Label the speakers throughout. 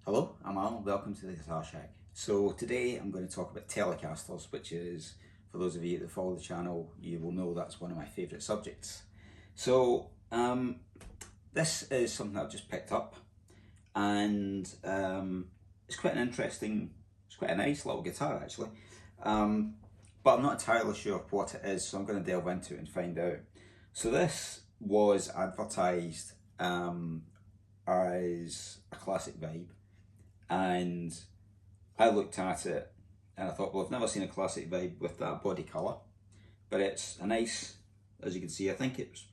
Speaker 1: Hello, I'm Alan. Welcome to the Guitar Shack. So today I'm going to talk about Telecasters, which is, for those of you that follow the channel, you will know that's one of my favourite subjects. So this is something I've just picked up, and it's quite an interesting, it's quite a nice little guitar actually. But I'm not entirely sure what it is, so I'm going to delve into it and find out. So this was advertised as a classic vibe, and I looked at it and I thought, well, I've never seen a classic vibe with that body colour, but it's a nice, as you can see, I think it's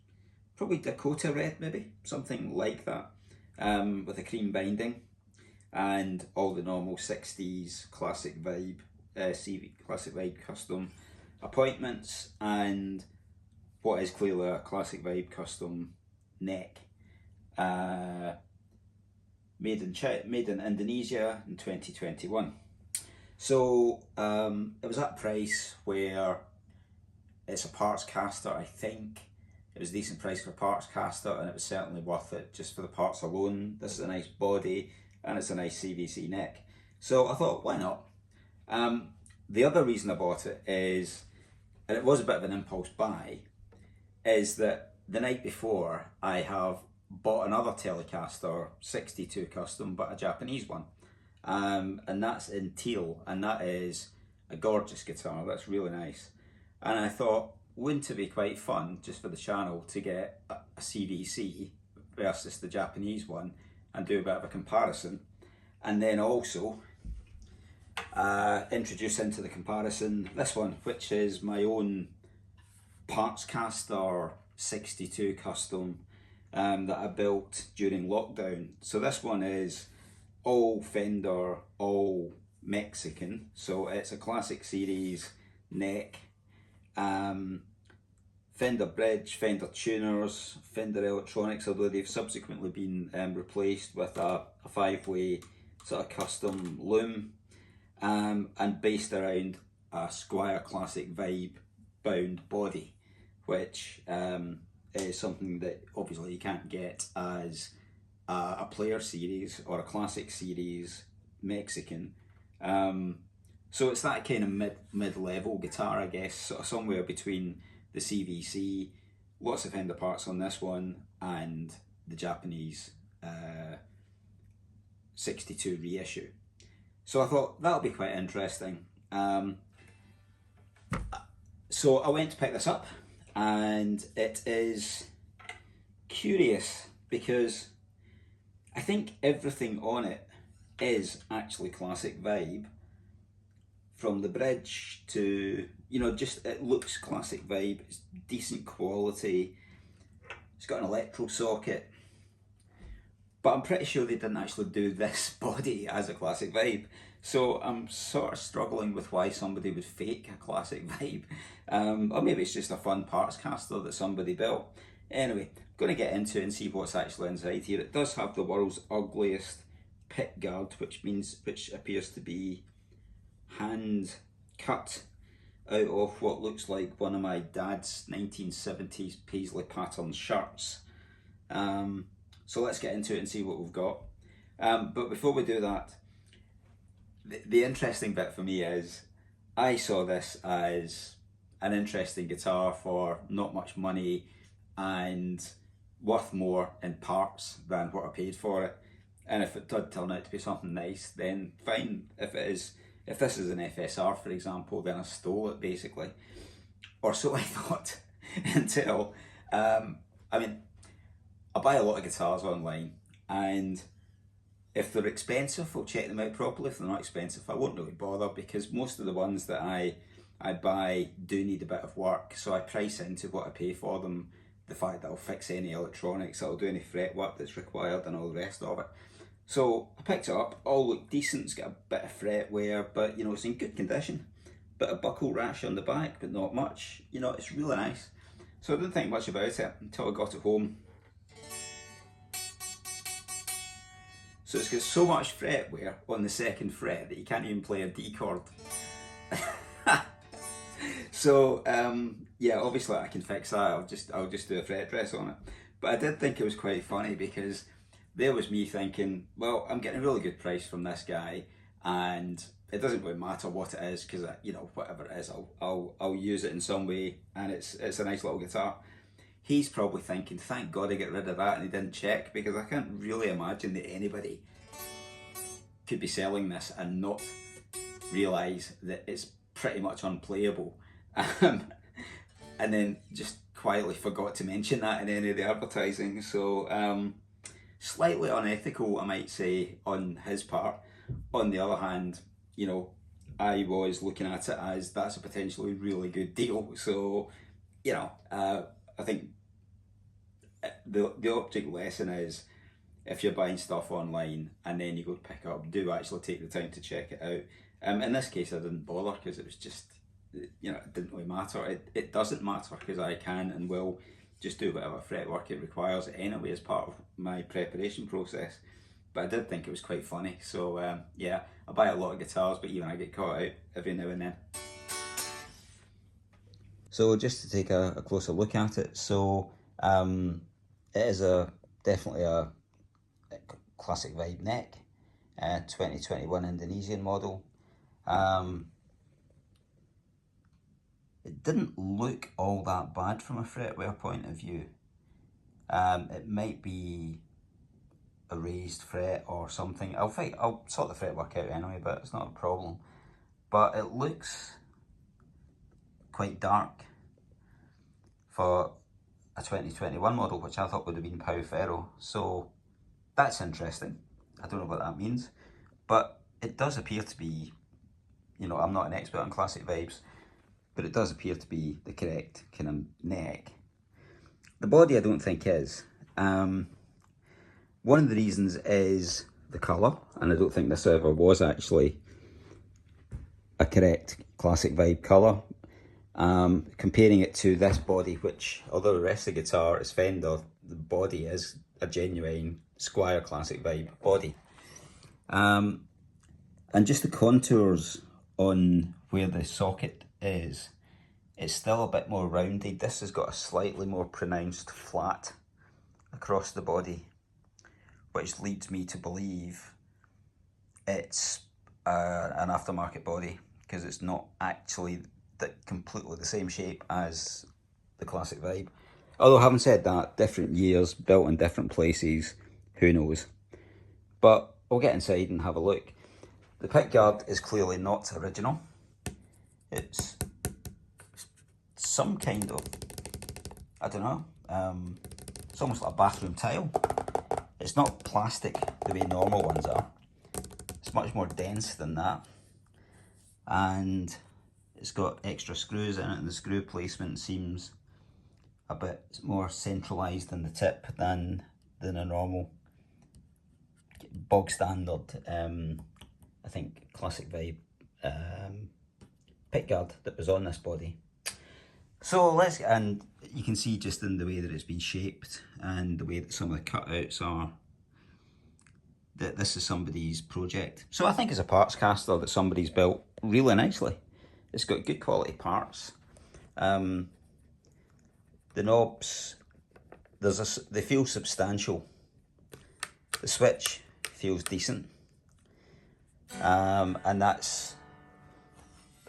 Speaker 1: probably Dakota red, maybe something like that, with a cream binding and all the normal 60s classic vibe, CV classic vibe custom appointments, and what is clearly a classic vibe custom neck. Made in Indonesia in 2021. So it was at a price where it's a parts caster. I think it was a decent price for a parts caster, and it was certainly worth it just for the parts alone. This is a nice body and it's a nice CVC neck. So I thought, why not? The other reason I bought it is, and it was a bit of an impulse buy, is that the night before I have bought another Telecaster 62 custom, but a Japanese one, and that's in teal, and that is a gorgeous guitar. That's really nice, and I thought, wouldn't it be quite fun just for the channel to get a CVC versus the Japanese one and do a bit of a comparison, and then also introduce into the comparison this one, which is my own parts caster 62 custom that I built during lockdown. So this one is all Fender, all Mexican. So it's a classic series neck, Fender bridge, Fender tuners, Fender electronics, although they've subsequently been replaced with a 5-way sort of custom loom, and based around a Squire Classic Vibe bound body, which is something that obviously you can't get as a player series or a classic series Mexican. So it's that kind of mid-level guitar, I guess, sort of somewhere between the CVC, lots of Fender parts on this one, and the Japanese 62 reissue. So I thought that'll be quite interesting. So I went to pick this up, and it is curious because I think everything on it is actually classic vibe, from the bridge to, just it looks classic vibe. It's decent quality. It's got an electro socket, but I'm pretty sure they didn't actually do this body as a classic vibe. So I'm sort of struggling with why somebody would fake a classic vibe. Or maybe it's just a fun parts caster that somebody built. Anyway, I'm going to get into it and see what's actually inside here. It does have the world's ugliest pick guard, which appears to be hand cut out of what looks like one of my dad's 1970s paisley pattern shirts. So let's get into it and see what we've got. But before we do that, the interesting bit for me is I saw this as an interesting guitar for not much money and worth more in parts than what I paid for it. And if it did turn out to be something nice, then fine. If this is an FSR, for example, then I stole it basically, or so I thought. Until I buy a lot of guitars online, and if they're expensive, I'll check them out properly. If they're not expensive, I won't really bother, because most of the ones that I buy do need a bit of work, so I price into what I pay for them, the fact that I'll fix any electronics, I'll do any fret work that's required, and all the rest of it. So I picked it up, all looked decent. It's got a bit of fret wear, but it's in good condition. Bit of buckle rash on the back, but not much. It's really nice. So I didn't think much about it until I got it home. So it's got so much fret wear on the second fret that you can't even play a D chord. So yeah, obviously I can fix that. I'll just do a fret dress on it. But I did think it was quite funny because there was me thinking, well, I'm getting a really good price from this guy, and it doesn't really matter what it is because you know, whatever it is, I'll use it in some way, and it's a nice little guitar. He's probably thinking, thank God I get rid of that and he didn't check, because I can't really imagine that anybody could be selling this and not realise that it's pretty much unplayable. And then just quietly forgot to mention that in any of the advertising. So slightly unethical, I might say, on his part. On the other hand, you know, I was looking at it as that's a potentially really good deal. So, you know, I think the object lesson is, if you're buying stuff online and then you go to pick up, do actually take the time to check it out. In this case, I didn't bother because it was just, you know, it didn't really matter. It doesn't matter because I can and will just do whatever fretwork it requires anyway as part of my preparation process. But I did think it was quite funny. So yeah, I buy a lot of guitars, but even I get caught out every now and then. So just to take a closer look at it, so it is definitely a classic vibe neck, 2021 Indonesian model. It didn't look all that bad from a fretwear point of view. It might be a raised fret or something. I'll sort the fretwork out anyway, but it's not a problem. But it looks quite dark for a 2021 model, which I thought would have been Pau Ferro. So that's interesting. I don't know what that means, but it does appear to be, you know, I'm not an expert on classic vibes, but it does appear to be the correct kind of neck. The body I don't think is. One of the reasons is the colour, and I don't think this ever was actually a correct classic vibe colour. Comparing it to this body, which, although the rest of the guitar is Fender, the body is a genuine Squier classic vibe body. And just the contours on where the socket is, it's still a bit more rounded. This has got a slightly more pronounced flat across the body, which leads me to believe it's an aftermarket body, because it's not actually completely the same shape as the classic vibe. Although having said that, different years, built in different places, who knows. But we'll get inside and have a look. The pickguard is clearly not original. It's some kind of, I don't know, it's almost like a bathroom tile. It's not plastic the way normal ones are. It's much more dense than that. And it's got extra screws in it, and the screw placement seems a bit more centralised in the tip than a normal bog standard, I think, classic vibe pickguard that was on this body. So and you can see just in the way that it's been shaped and the way that some of the cutouts are, that this is somebody's project. So I think it's a parts caster that somebody's built really nicely. It's got good quality parts. The knobs, they feel substantial. The switch feels decent. And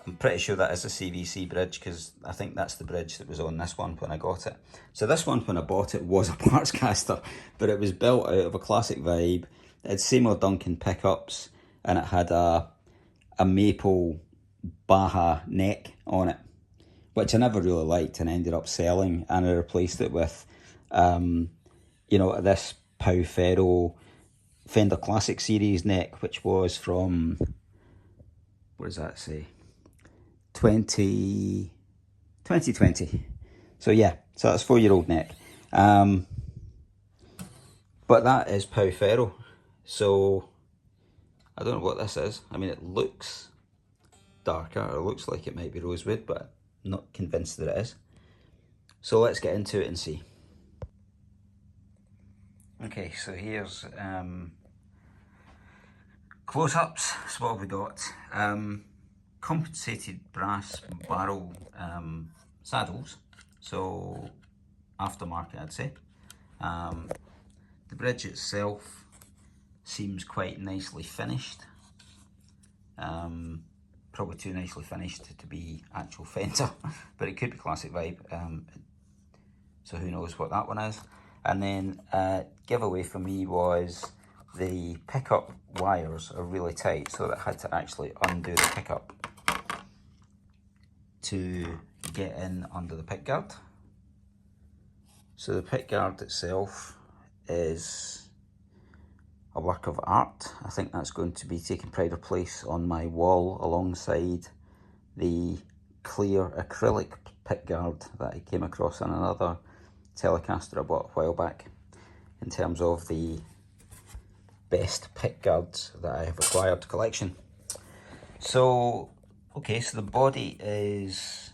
Speaker 1: I'm pretty sure that is a CVC bridge, because I think that's the bridge that was on this one when I got it. So this one, when I bought it, was a parts caster, but it was built out of a classic vibe. It had Seymour Duncan pickups, and it had a maple Baja neck on it, which I never really liked and ended up selling, and I replaced it with, you know, this Pau Ferro Fender Classic Series neck, which was from, what does that say, 2020. So yeah, so that's 4-year-old neck. But that is Pau Ferro. So I don't know what this is. I mean, it looks darker, or it looks like it might be rosewood, but I'm not convinced that it is. So let's get into it and see. Okay, so here's close-ups. So what have we got? Compensated brass barrel saddles, so aftermarket I'd say. The bridge itself seems quite nicely finished. Probably too nicely finished to be actual Fender, but it could be Classic Vibe, so who knows what that one is. And then giveaway for me was the pickup wires are really tight, so that I had to actually undo the pickup to get in under the pickguard. So the pickguard itself is a work of art. I think that's going to be taking pride of place on my wall alongside the clear acrylic pickguard that I came across on another Telecaster I bought a while back, in terms of the best pickguards that I have acquired collection. So, okay, so the body is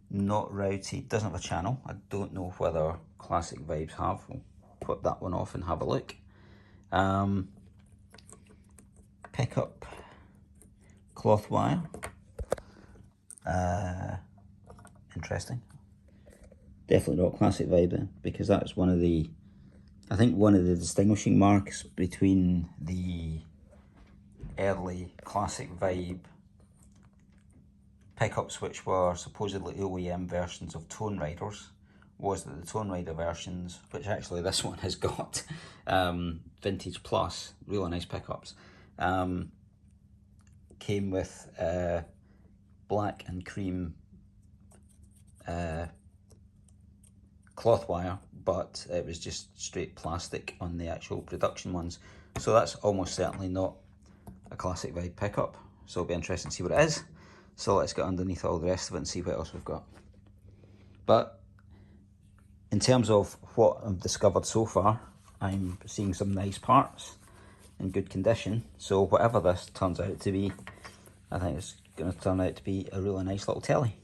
Speaker 1: not routed, doesn't have a channel. I don't know whether Classic Vibes have. We'll put that one off and have a look. Pickup cloth wire. Interesting. Definitely not Classic Vibe then, because that's one of the, I think one of the distinguishing marks between the early Classic Vibe pickups, which were supposedly OEM versions of Tone Riders, was that the Tone Rider versions, which actually this one has got, Vintage Plus, really nice pickups, came with black and cream cloth wire, but it was just straight plastic on the actual production ones. So that's almost certainly not a Classic Vibe pickup. So it'll be interesting to see what it is. So let's get underneath all the rest of it and see what else we've got. But in terms of what I've discovered so far, I'm seeing some nice parts in good condition. So whatever this turns out to be, I think it's going to turn out to be a really nice little telly.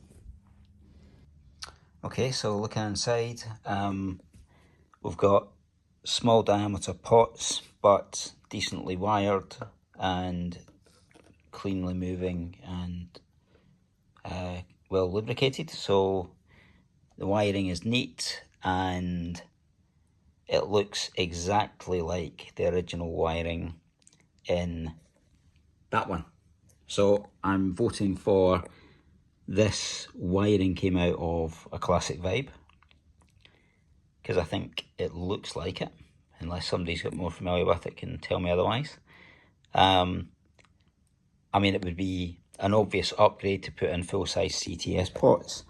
Speaker 1: Okay, so looking inside, we've got small diameter pots, but decently wired and cleanly moving and well lubricated. So the wiring is neat and it looks exactly like the original wiring in that one. So I'm voting for this wiring came out of a Classic Vibe, because I think it looks like it, unless somebody's got more familiar with it can tell me otherwise. I mean, it would be an obvious upgrade to put in full-size CTS pots,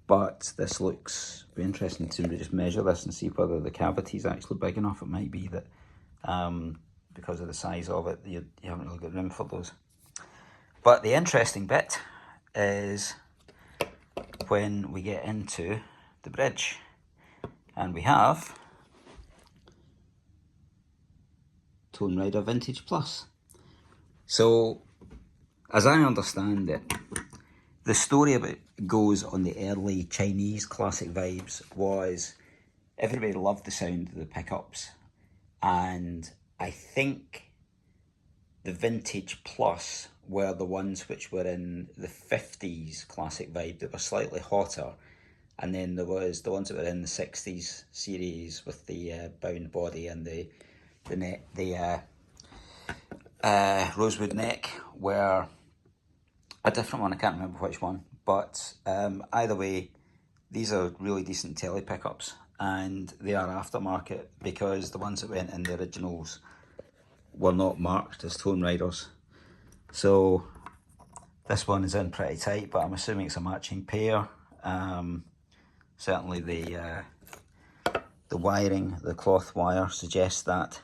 Speaker 1: but this looks be interesting to just measure this and see whether the cavity is actually big enough. It might be that because of the size of it, you haven't really got room for those. But the interesting bit is when we get into the bridge, and we have Tone Rider Vintage Plus. So, as I understand it, the story about goes on the early Chinese Classic Vibes was everybody loved the sound of the pickups, and I think the Vintage Plus were the ones which were in the 50s Classic Vibe that were slightly hotter, and then there was the ones that were in the 60s series with the bound body and the rosewood neck were a different one. I can't remember which one, but either way, these are really decent tele pickups, and they are aftermarket because the ones that went in the originals were not marked as Tone Riders. So this one is in pretty tight, but I'm assuming it's a matching pair. Certainly the wiring, the cloth wire suggests that.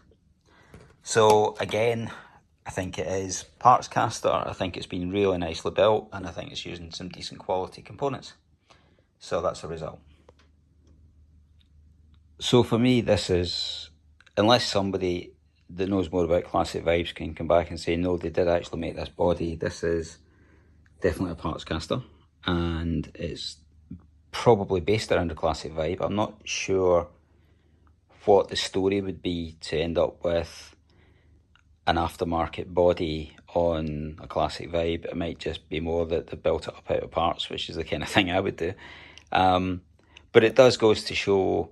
Speaker 1: So again, I think it is parts caster. I think it's been really nicely built, and I think it's using some decent quality components. So that's the result. So for me, this is, unless somebody that knows more about Classic Vibes can come back and say, no, they did actually make this body, this is definitely a parts caster, and it's probably based around a Classic Vibe. I'm not sure what the story would be to end up with an aftermarket body on a Classic Vibe. It might just be more that they built it up out of parts, which is the kind of thing I would do. But it does goes to show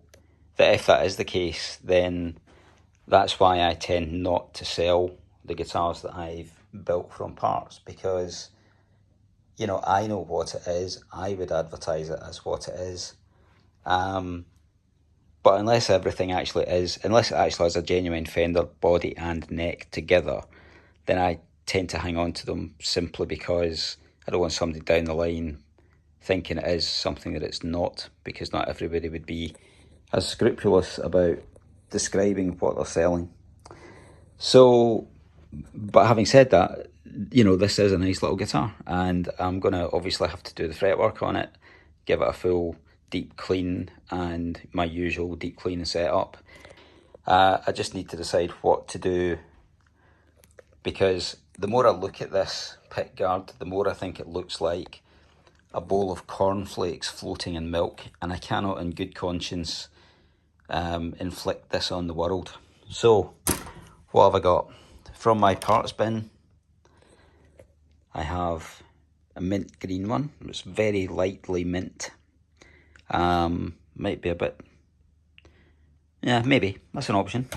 Speaker 1: that if that is the case, then that's why I tend not to sell the guitars that I've built from parts, because, you know, I know what it is. I would advertise it as what it is. But unless it actually has a genuine fender body and neck together, then I tend to hang on to them simply because I don't want somebody down the line thinking it is something that it's not, because not everybody would be as scrupulous about describing what they're selling. So, but having said that, you know, this is a nice little guitar, and I'm going to obviously have to do the fretwork on it, give it a full deep clean and my usual deep clean setup. I just need to decide what to do, because the more I look at this pick guard, the more I think it looks like a bowl of cornflakes floating in milk, and I cannot in good conscience inflict this on the world. So what have I got? From my parts bin, I have a mint green one. It's very lightly mint. Might be a bit, yeah, maybe, that's an option.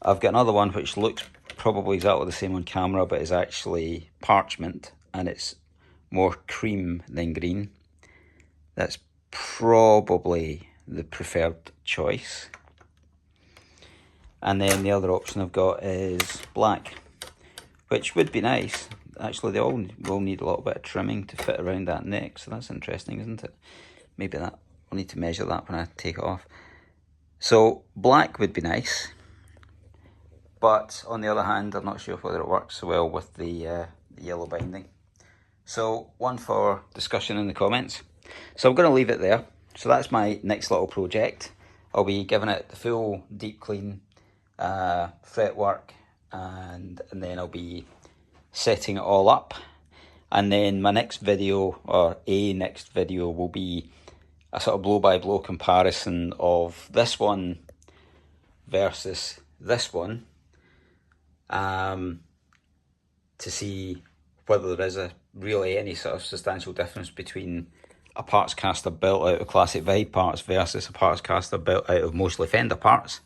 Speaker 1: I've got another one which looks probably exactly the same on camera, but is actually parchment, and it's more cream than green. That's probably the preferred choice. And then the other option I've got is black, which would be nice. Actually, they all will need a little bit of trimming to fit around that neck, so that's interesting, isn't it? Maybe that, I'll need to measure that when I take it off. So black would be nice, but on the other hand, I'm not sure whether it works so well with the yellow binding. So one for discussion in the comments. So I'm going to leave it there. So that's my next little project. I'll be giving it the full deep clean, fretwork, and then I'll be setting it all up. And then my next video, or a next video, will be a sort of blow-by-blow comparison of this one versus this one, to see whether there is really any sort of substantial difference between a parts caster built out of classic Vibe parts versus a parts caster built out of mostly Fender parts,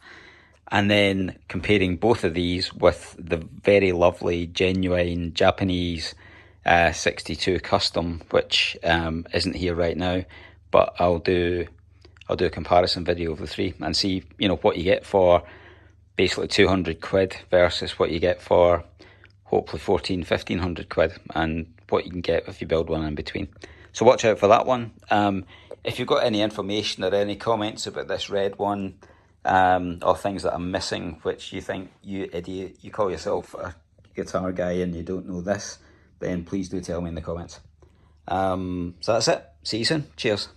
Speaker 1: and then comparing both of these with the very lovely genuine Japanese 62 custom, which isn't here right now, but I'll do a comparison video of the three and see, you know, what you get for basically 200 quid versus what you get for hopefully 1500 quid, and what you can get if you build one in between. So watch out for that one. If you've got any information or any comments about this red one, or things that I'm missing, which you think, you idiot, you call yourself a guitar guy and you don't know this, then please do tell me in the comments. So that's it. See you soon. Cheers.